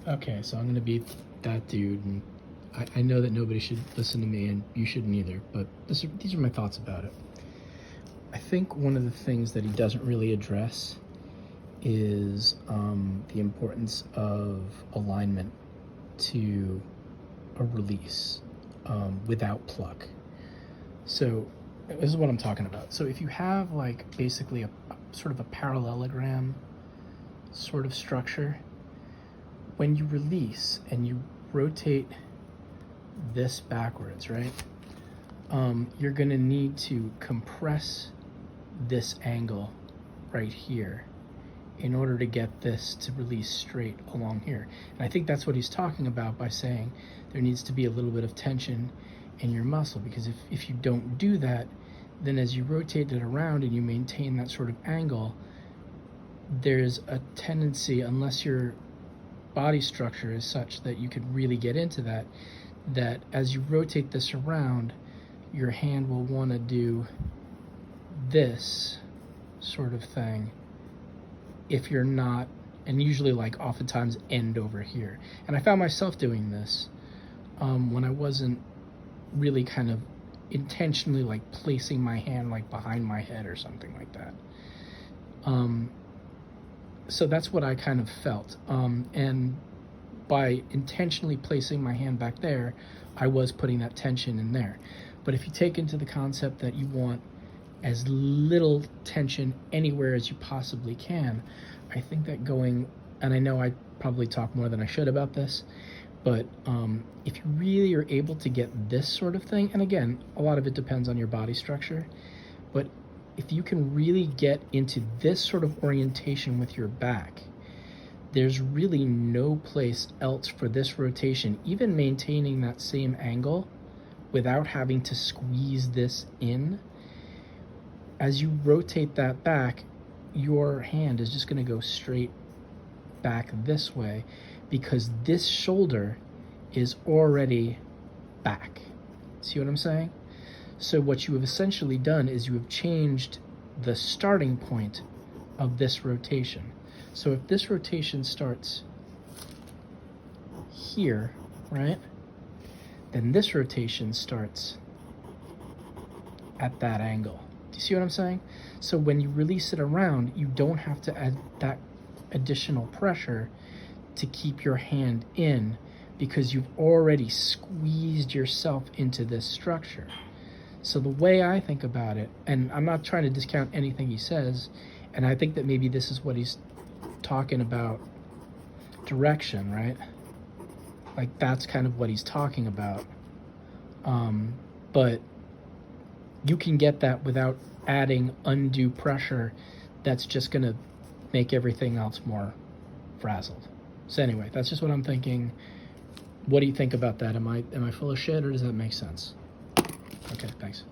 Okay, so I'm gonna be that dude, and I know that nobody should listen to me, and you shouldn't either, but these are my thoughts about it. I think one of the things that he doesn't really address is the importance of alignment to a release without pluck. So this is what I'm talking about. So if you have like basically a sort of a parallelogram sort of structure, when you release and you rotate this backwards, right? You're gonna need to compress this angle right here in order to get this to release straight along here. And I think that's what he's talking about by saying there needs to be a little bit of tension in your muscle, because if you don't do that, then as you rotate it around and you maintain that sort of angle, there's a tendency, unless your body structure is such that you could really get into that, that as you rotate this around, your hand will want to do this sort of thing if you're not, and usually like oftentimes end over here. And I found myself doing this when I wasn't really kind of intentionally like placing my hand like behind my head or something like that. So that's what I kind of felt. And by intentionally placing my hand back there, I was putting that tension in there. But if you take into the concept that you want as little tension anywhere as you possibly can, I think that going, and I know I probably talk more than I should about this, but if you really are able to get this sort of thing, and again, a lot of it depends on your body structure, but if you can really get into this sort of orientation with your back, there's really no place else for this rotation, even maintaining that same angle without having to squeeze this in. As you rotate that back, your hand is just gonna go straight back this way because this shoulder is already back. See what I'm saying? So what you have essentially done is you have changed the starting point of this rotation. So if this rotation starts here, right, then this rotation starts at that angle. Do you see what I'm saying? So when you release it around, you don't have to add that additional pressure to keep your hand in because you've already squeezed yourself into this structure. So the way I think about it, and I'm not trying to discount anything he says, and I think that maybe this is what he's talking about, direction, right? Like that's kind of what he's talking about. But you can get that without adding undue pressure that's just gonna make everything else more frazzled. So anyway, that's just what I'm thinking. What do you think about that? Am I full of shit, or does that make sense? Okay, thanks.